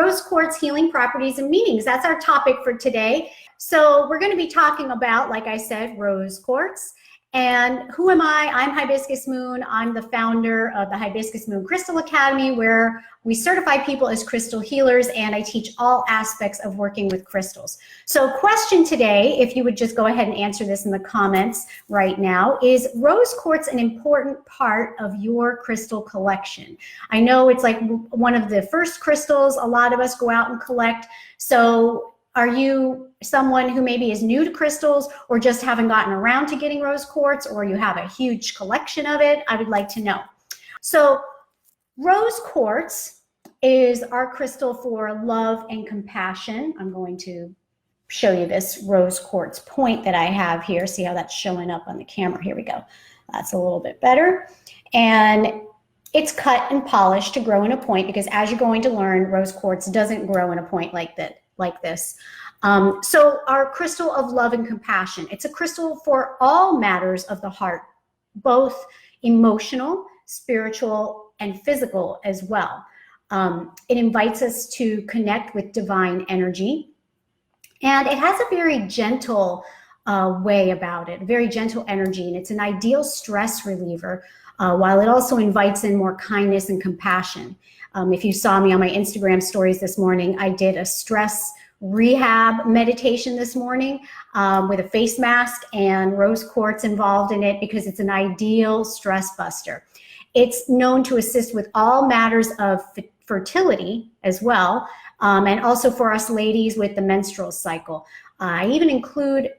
rose quartz healing properties and meanings. That's our topic for today. So we're going to be talking about, like I said, rose quartz. And who am I? I'm Hibiscus Moon. I'm the founder of the Hibiscus Moon Crystal Academy, where we certify people as crystal healers, and I teach all aspects of working with crystals. So question today, if you would just go ahead and answer this in the comments right now, is rose quartz an important part of your crystal collection? I know it's like one of the first crystals a lot of us go out and collect. So are you someone who maybe is new to crystals or just haven't gotten around to getting rose quartz, or you have a huge collection of it? I would like to know. So rose quartz is our crystal for love and compassion. I'm going to show you this rose quartz point that I have here. See how that's showing up on the camera? Here we go. That's a little bit better. And it's cut and polished to grow in a point, because as you're going to learn, rose quartz doesn't grow in a point like that. So our crystal of love and compassion, it's a crystal for all matters of the heart, both emotional, spiritual, and physical as well. It invites us to connect with divine energy, and it has a very gentle way about it, very gentle energy, and it's an ideal stress reliever, while it also invites in more kindness and compassion. If you saw me on my Instagram stories this morning, I did a stress rehab meditation this morning with a face mask and rose quartz involved in it, because it's an ideal stress buster. It's known to assist with all matters of fertility as well, and also for us ladies with the menstrual cycle. I even include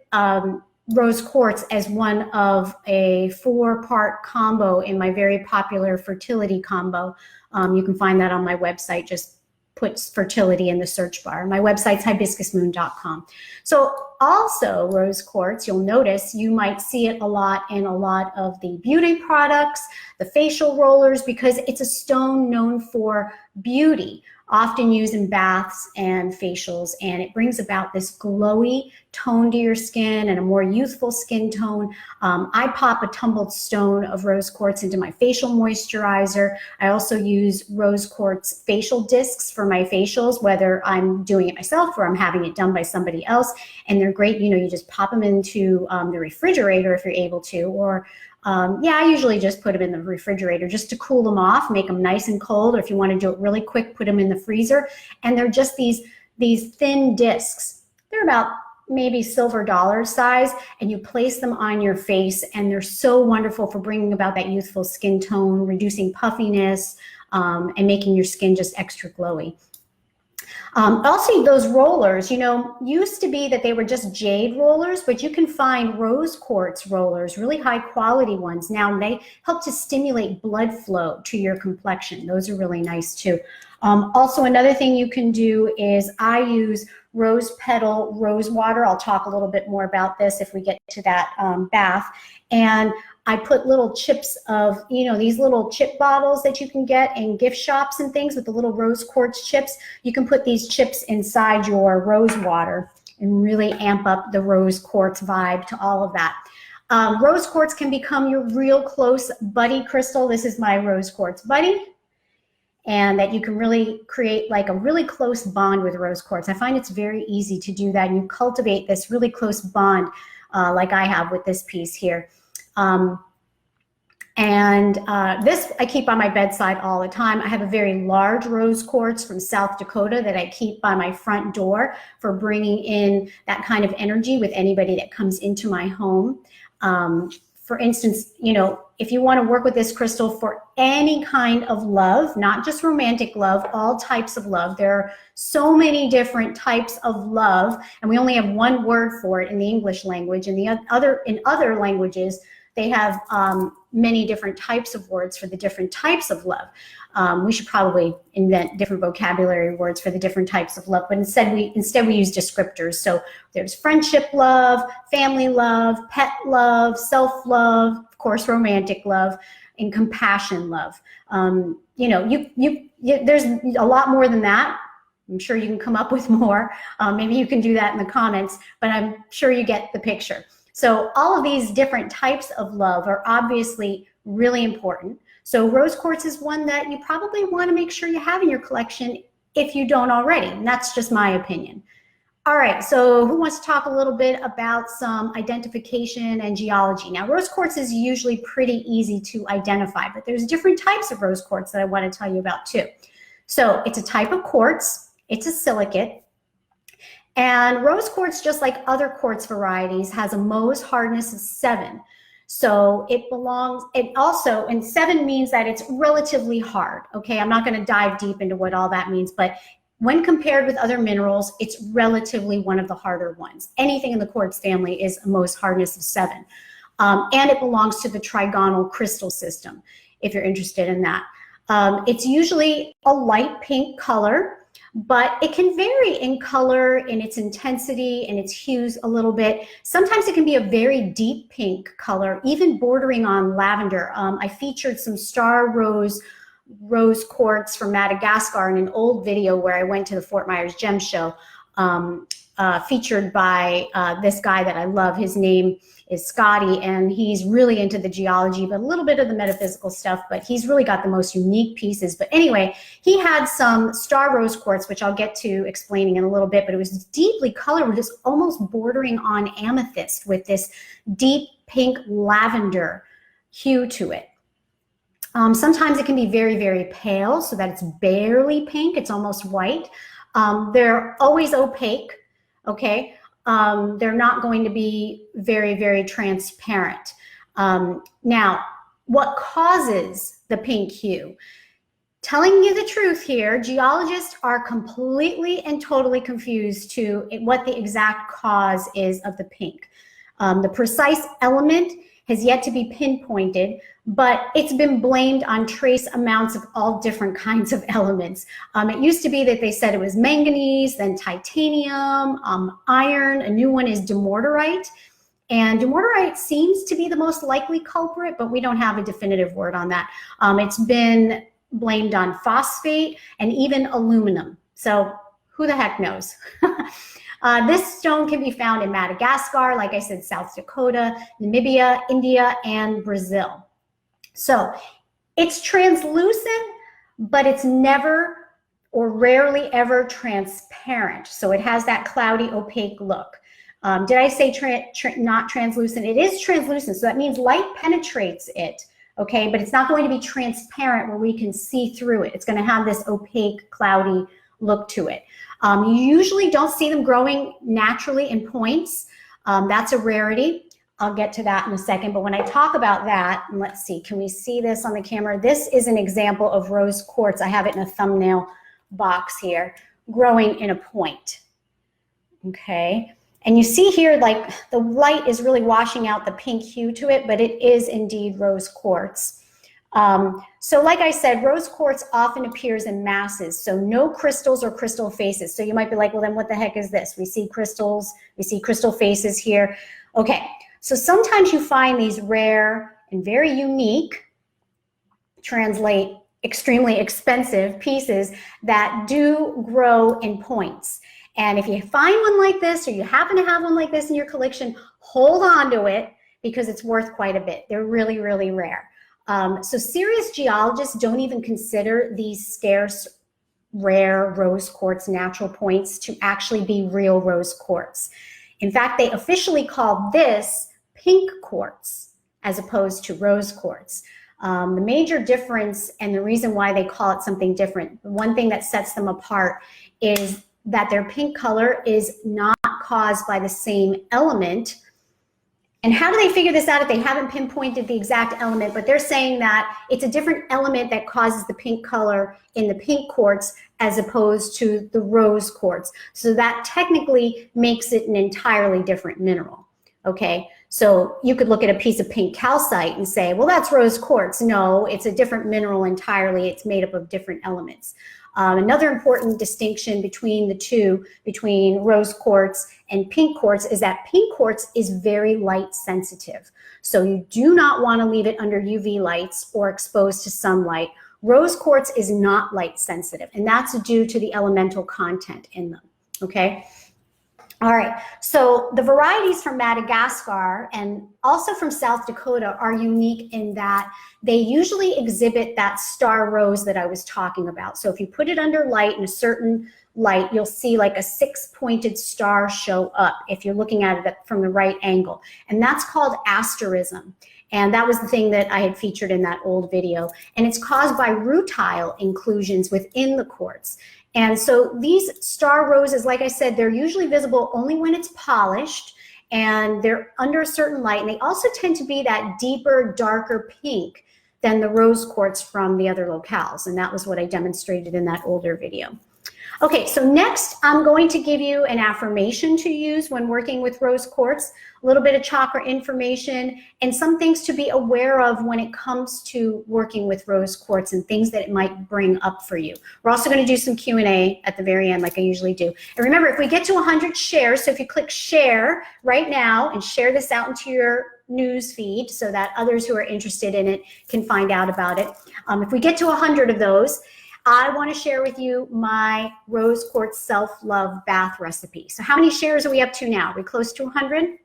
rose quartz as one of a 4-part combo in my very popular fertility combo. You can find that on my website. Just put fertility in the search bar. My website's hibiscusmoon.com. So also rose quartz, you'll notice you might see it a lot in a lot of the beauty products, the facial rollers, because it's a stone known for beauty, often used in baths and facials, and it brings about this glowy tone to your skin and a more youthful skin tone. I pop a tumbled stone of rose quartz into my facial moisturizer. I also use rose quartz facial discs for my facials, whether I'm doing it myself or I'm having it done by somebody else, and they're great. You know, you just pop them into the refrigerator if you're able to, or yeah, I usually just put them in the refrigerator just to cool them off, make them nice and cold, or if you want to do it really quick, put them in the freezer. And they're just these thin discs. They're about maybe silver dollar size, and you place them on your face, and they're so wonderful for bringing about that youthful skin tone, reducing puffiness, and making your skin just extra glowy. Also, those rollers, you know, used to be that they were just jade rollers, but you can find rose quartz rollers, really high quality ones now, and they help to stimulate blood flow to your complexion. Those are really nice too. Also, another thing you can do is I use rose petal rose water. I'll talk a little bit more about this if we get to that bath. And I put little chips of, you know, these little chip bottles that you can get in gift shops and things with the little rose quartz chips. You can put these chips inside your rose water and really amp up the rose quartz vibe to all of that. Rose quartz can become your real close buddy crystal. This is my rose quartz buddy, and that you can really create like a really close bond with rose quartz. I find it's very easy to do that, and you cultivate this really close bond like I have with this piece here. This I keep on my bedside all the time. I have a very large rose quartz from South Dakota that I keep by my front door for bringing in that kind of energy with anybody that comes into my home. For instance, you know, if you want to work with this crystal for any kind of love, not just romantic love, all types of love. There are so many different types of love, and we only have one word for it in the English language. And in other languages, they have many different types of words for the different types of love. We should probably invent different vocabulary words for the different types of love, but instead we use descriptors. So there's friendship love, family love, pet love, self-love, of course, romantic love, and compassion love. You know, there's a lot more than that. I'm sure you can come up with more. Maybe you can do that in the comments, but I'm sure you get the picture. So all of these different types of love are obviously really important. So rose quartz is one that you probably want to make sure you have in your collection if you don't already. And that's just my opinion. All right, so who wants to talk a little bit about some identification and geology? Now, rose quartz is usually pretty easy to identify, but there's different types of rose quartz that I want to tell you about too. So it's a type of quartz, it's a silicate, and rose quartz, just like other quartz varieties, has a Mohs hardness of 7. So it belongs, it also, and 7 means that it's relatively hard, okay? I'm not gonna dive deep into what all that means, but when compared with other minerals, it's relatively one of the harder ones. Anything in the quartz family is a Mohs hardness of 7. And it belongs to the trigonal crystal system, if you're interested in that. It's usually a light pink color, but it can vary in color, in its intensity, and its hues a little bit. Sometimes it can be a very deep pink color, even bordering on lavender. I featured some star rose quartz from Madagascar in an old video where I went to the Fort Myers Gem Show, featured by this guy that I love. His name is Scotty, and he's really into the geology, but a little bit of the metaphysical stuff, but he's really got the most unique pieces. But anyway, he had some star rose quartz, which I'll get to explaining in a little bit, but it was deeply colored, just almost bordering on amethyst with this deep pink lavender hue to it. Sometimes it can be very, very pale, so that it's barely pink, it's almost white. They're always opaque, okay? They're not going to be very, very transparent. Now, what causes the pink hue? Telling you the truth here, geologists are completely and totally confused to what the exact cause is of the pink. The precise element has yet to be pinpointed, but it's been blamed on trace amounts of all different kinds of elements. It used to be that they said it was manganese, then titanium, iron. A new one is dumortierite. And dumortierite seems to be the most likely culprit, but we don't have a definitive word on that. It's been blamed on phosphate and even aluminum. So who the heck knows? This stone can be found in Madagascar, like I said, South Dakota, Namibia, India, and Brazil. So it's translucent, but it's never or rarely ever transparent. So it has that cloudy, opaque look. Did I say not translucent? It is translucent, so that means light penetrates it, okay? But it's not going to be transparent where we can see through it. It's going to have this opaque, cloudy look to it. You usually don't see them growing naturally in points. That's a rarity. I'll get to that in a second. But when I talk about that, and let's see, can we see this on the camera? This is an example of rose quartz. I have it in a thumbnail box here, growing in a point. Okay. And you see here, like the light is really washing out the pink hue to it, but it is indeed rose quartz. So like I said, rose quartz often appears in masses, so no crystals or crystal faces. So you might be like, well, then what the heck is this? We see crystals, we see crystal faces here. Okay, so sometimes you find these rare and very unique, translate extremely expensive pieces that do grow in points. And if you find one like this, or you happen to have one like this in your collection, hold on to it because it's worth quite a bit. They're really, really rare. So serious geologists don't even consider these scarce, rare rose quartz natural points to actually be real rose quartz. In fact, they officially call this pink quartz as opposed to rose quartz. The major difference and the reason why they call it something different, one thing that sets them apart is that their pink color is not caused by the same element. And how do they figure this out if they haven't pinpointed the exact element, but they're saying that it's a different element that causes the pink color in the pink quartz as opposed to the rose quartz. So that technically makes it an entirely different mineral, okay? So you could look at a piece of pink calcite and say, well, that's rose quartz. No, it's a different mineral entirely. It's made up of different elements. Another important distinction between the two, between rose quartz and pink quartz, is that pink quartz is very light sensitive. So you do not want to leave it under UV lights or exposed to sunlight. Rose quartz is not light sensitive, and that's due to the elemental content in them, okay? All right, so the varieties from Madagascar and also from South Dakota are unique in that they usually exhibit that star rose that I was talking about. So if you put it under light in a certain light, you'll see like a 6-pointed star show up if you're looking at it from the right angle. And that's called asterism. And that was the thing that I had featured in that old video. And it's caused by rutile inclusions within the quartz. And so these star roses, like I said, they're usually visible only when it's polished and they're under a certain light. And they also tend to be that deeper, darker pink than the rose quartz from the other locales. And that was what I demonstrated in that older video. Okay, so next I'm going to give you an affirmation to use when working with rose quartz, a little bit of chakra information, and some things to be aware of when it comes to working with rose quartz and things that it might bring up for you. We're also going to do some Q&A at the very end like I usually do. And remember, if we get to 100 shares, so if you click share right now and share this out into your news feed so that others who are interested in it can find out about it. If we get to 100 of those, I want to share with you my rose quartz self-love bath recipe. So how many shares are we up to now? Are we close to 100?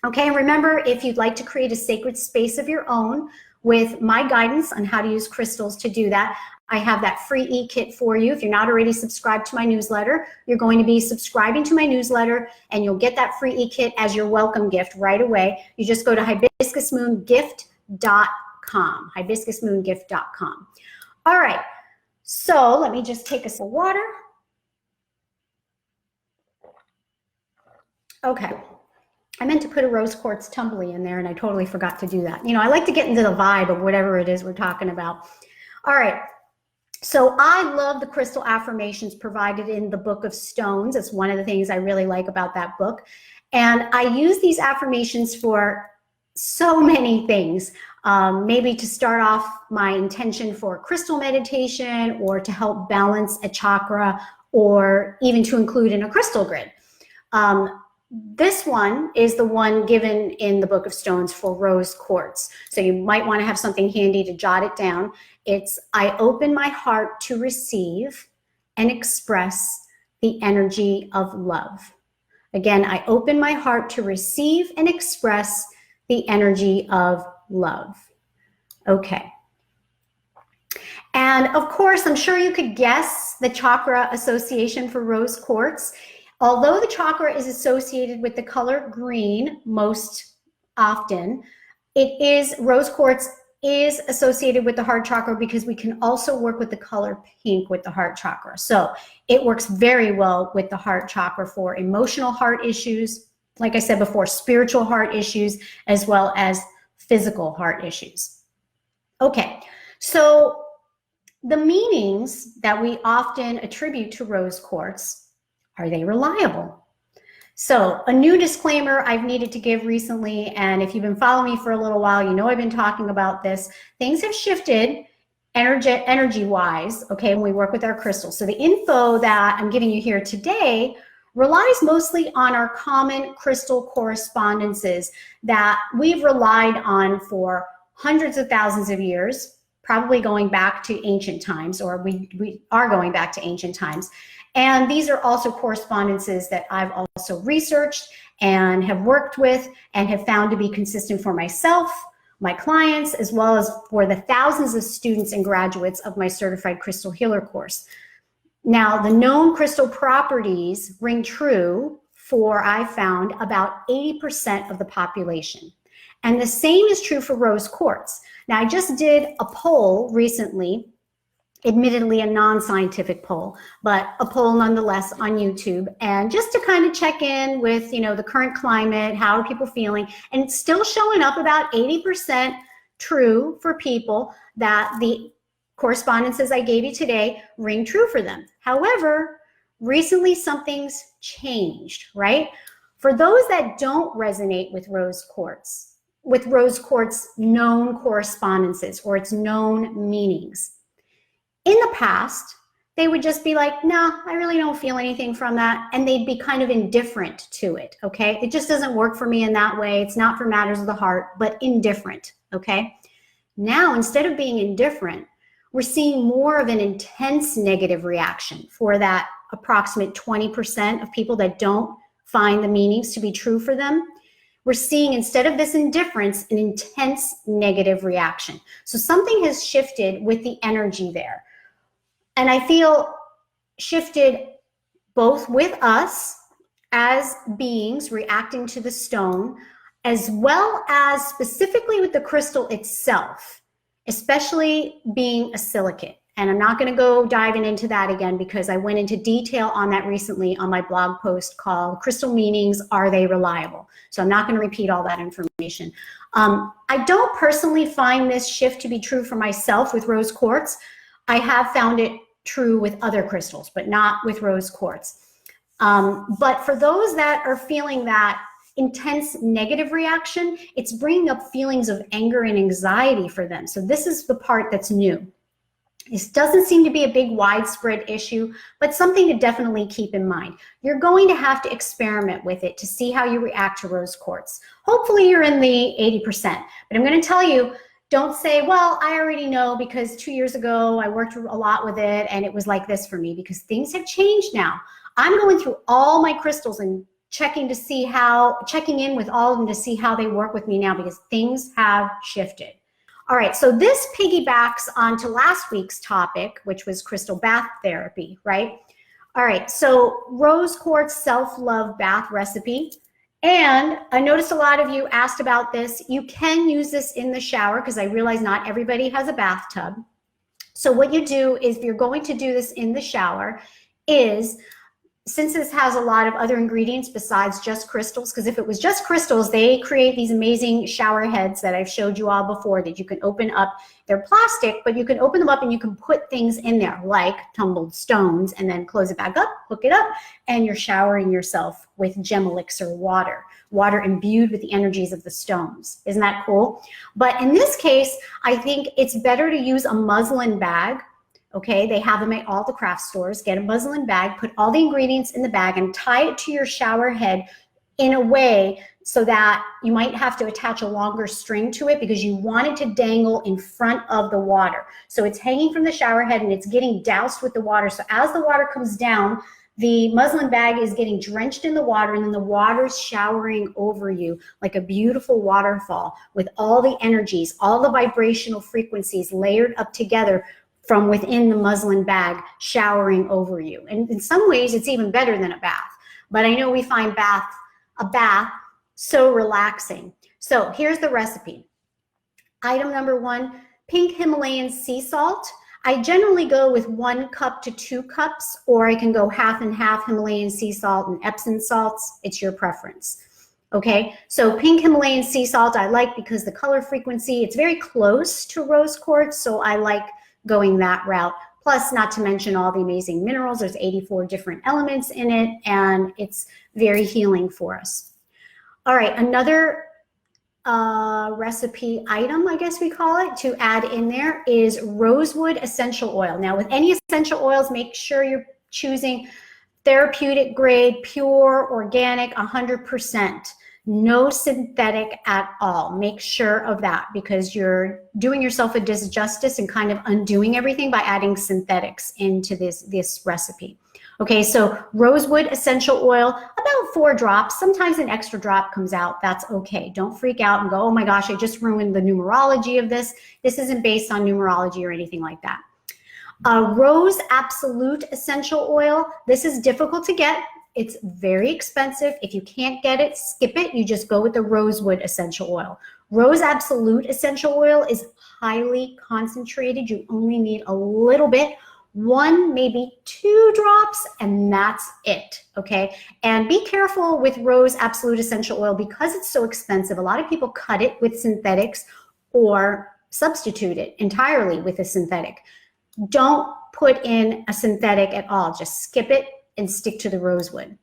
Okay, and remember, if you'd like to create a sacred space of your own with my guidance on how to use crystals to do that, I have that free eKit for you. If you're not already subscribed to my newsletter, you're going to be subscribing to my newsletter and you'll get that free eKit as your welcome gift right away. You just go to hibiscusmoongift.com, hibiscusmoongift.com. All right. So let me just take a sip of water. Okay, I meant to put a rose quartz tumbly in there and I totally forgot to do that. You know, I like to get into the vibe of whatever it is we're talking about. All right, so I love the crystal affirmations provided in the Book of Stones. It's one of the things I really like about that book. And I use these affirmations for so many things. Maybe to start off my intention for crystal meditation or to help balance a chakra or even to include in a crystal grid. This one is the one given in the Book of Stones for rose quartz. So you might want to have something handy to jot it down. It's, I open my heart to receive and express the energy of love. Again, I open my heart to receive and express the energy of love. Okay. And of course, I'm sure you could guess the chakra association for rose quartz. Although the chakra is associated with the color green most often, rose quartz is associated with the heart chakra because we can also work with the color pink with the heart chakra. So it works very well with the heart chakra for emotional heart issues, like I said before, spiritual heart issues, as well as physical heart issues. Okay, so the meanings that we often attribute to rose quartz, are they reliable? So a new disclaimer I've needed to give recently, and if you've been following me for a little while, you know I've been talking about this. Things have shifted energy-wise, okay, when we work with our crystals. So the info that I'm giving you here today relies mostly on our common crystal correspondences that we've relied on for hundreds of thousands of years, probably going back to ancient times, or we are going back to ancient times. And these are also correspondences that I've also researched and have worked with and have found to be consistent for myself, my clients, as well as for the thousands of students and graduates of my Certified Crystal Healer course. Now, the known crystal properties ring true for, I found, about 80% of the population. And the same is true for rose quartz. Now, I just did a poll recently, admittedly a non-scientific poll, but a poll nonetheless on YouTube, and just to kind of check in with, you know, the current climate, how are people feeling, and it's still showing up about 80% true for people that the correspondences I gave you today ring true for them. However, recently something's changed, right? For those that don't resonate with rose quartz known correspondences or its known meanings, in the past, they would just be like, no, I really don't feel anything from that. And they'd be kind of indifferent to it, okay? It just doesn't work for me in that way. It's not for matters of the heart, but indifferent, okay? Now, instead of being indifferent, we're seeing more of an intense negative reaction for that approximate 20% of people that don't find the meanings to be true for them, we're seeing, instead of this indifference, an intense negative reaction. So something has shifted with the energy there. And I feel shifted both with us as beings reacting to the stone, as well as specifically with the crystal itself, especially being a silicate. And I'm not going to go diving into that again because I went into detail on that recently on my blog post called Crystal Meanings, Are They Reliable? So I'm not going to repeat all that information. I don't personally find this shift to be true for myself with rose quartz. I have found it true with other crystals, but not with rose quartz. But for those that are feeling that intense negative reaction, it's bringing up feelings of anger and anxiety for them. So this is the part that's new. This doesn't seem to be a big widespread issue, but something to definitely keep in mind. You're going to have to experiment with it to see how you react to rose quartz. Hopefully you're in the 80%, but I'm going to tell you, don't say, well, I already know because 2 years ago I worked a lot with it and it was like this for me, because things have changed now. I'm going through all my crystals and checking in with all of them to see how they work with me now, because things have shifted. All right, so this piggybacks onto last week's topic, which was crystal bath therapy, right? All right, so rose quartz self-love bath recipe. And I noticed a lot of you asked about this. You can use this in the shower because I realize not everybody has a bathtub. So what you do is, if you're going to do this in the shower, is, since this has a lot of other ingredients besides just crystals, because if it was just crystals, they create these amazing shower heads that I've showed you all before that you can open up. They're plastic, but you can open them up and you can put things in there like tumbled stones and then close it back up, hook it up, and you're showering yourself with gem elixir water imbued with the energies of the stones. Isn't that cool? But in this case, I think it's better to use a muslin bag. Okay, they have them at all the craft stores. Get a muslin bag, put all the ingredients in the bag, and tie it to your shower head in a way so that you might have to attach a longer string to it because you want it to dangle in front of the water. So it's hanging from the shower head and it's getting doused with the water. So as the water comes down, the muslin bag is getting drenched in the water, and then the water's showering over you like a beautiful waterfall with all the energies, all the vibrational frequencies layered up together from within the muslin bag, showering over you. And in some ways, it's even better than a bath. But I know we find a bath so relaxing. So here's the recipe. Item number 1, pink Himalayan sea salt. I generally go with 1 cup to 2 cups, or I can go half and half Himalayan sea salt and Epsom salts. It's your preference. Okay, so pink Himalayan sea salt I like because the color frequency, it's very close to rose quartz, so I like going that route. Plus, not to mention all the amazing minerals. There's 84 different elements in it, and it's very healing for us. All right, another recipe item, I guess we call it, to add in there is rosewood essential oil. Now, with any essential oils, make sure you're choosing therapeutic grade, pure, organic, 100%. No synthetic at all. Make sure of that, because you're doing yourself a disjustice and kind of undoing everything by adding synthetics into this recipe. Okay, so rosewood essential oil, about 4 drops. Sometimes an extra drop comes out. That's okay. Don't freak out and go, oh my gosh, I just ruined the numerology of this. This isn't based on numerology or anything like that. Rose Absolute essential oil. This is difficult to get. It's very expensive. If you can't get it, skip it. You just go with the rosewood essential oil. Rose Absolute essential oil is highly concentrated. You only need a little bit, 1, maybe 2 drops, and that's it, okay? And be careful with Rose Absolute essential oil because it's so expensive. A lot of people cut it with synthetics or substitute it entirely with a synthetic. Don't put in a synthetic at all. Just skip it and stick to the rosewood.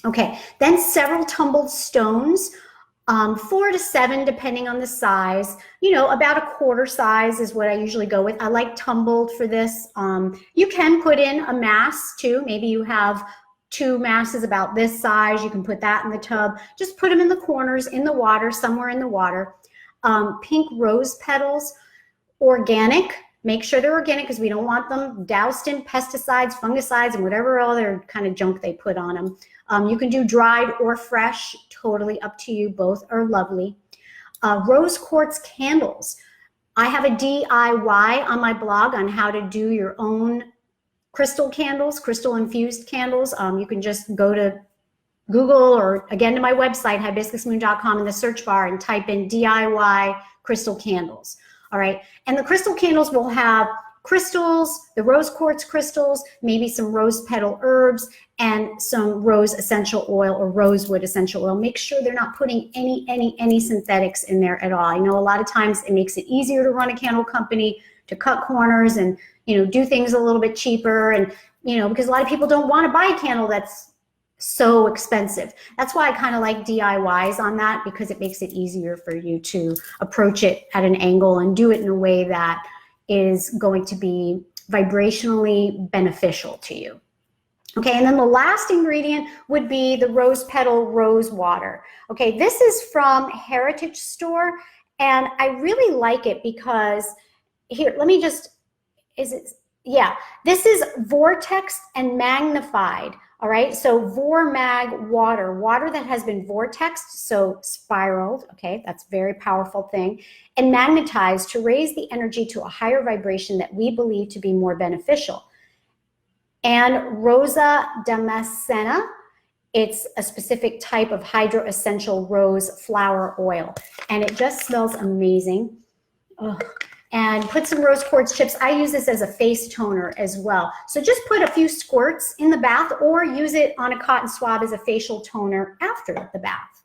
Okay, then several tumbled stones, 4 to 7 depending on the size. You know, about a quarter size is what I usually go with. I like tumbled for this. You can put in a mass too. Maybe you have 2 masses about this size. You can put that in the tub. Just put them in the corners in the water, somewhere in the water. Pink rose petals, organic. Make sure they're organic because we don't want them doused in pesticides, fungicides, and whatever other kind of junk they put on them. You can do dried or fresh, totally up to you. Both are lovely. Rose quartz candles. I have a DIY on my blog on how to do your own crystal candles, crystal infused candles. You can just go to Google or again to my website, hibiscusmoon.com, in the search bar and type in DIY crystal candles. All right. And the crystal candles will have crystals, the rose quartz crystals, maybe some rose petal herbs, and some rose essential oil or rosewood essential oil. Make sure they're not putting any synthetics in there at all. I know a lot of times it makes it easier to run a candle company, to cut corners and, you know, do things a little bit cheaper, and, you know, because a lot of people don't want to buy a candle that's so expensive. That's why I kind of like DIYs on that, because it makes it easier for you to approach it at an angle and do it in a way that is going to be vibrationally beneficial to you. Okay, and then the last ingredient would be the rose petal rose water. Okay, this is from Heritage Store, and I really like it because, here, let me just, yeah, this is vortexed and magnified. All right, so Vormag water, water that has been vortexed, so spiraled, okay, that's a very powerful thing, and magnetized to raise the energy to a higher vibration that we believe to be more beneficial. And Rosa Damascena, it's a specific type of hydroessential rose flower oil, and it just smells amazing. Ugh. And put some rose quartz chips. I use this as a face toner as well. So just put a few squirts in the bath, or use it on a cotton swab as a facial toner after the bath.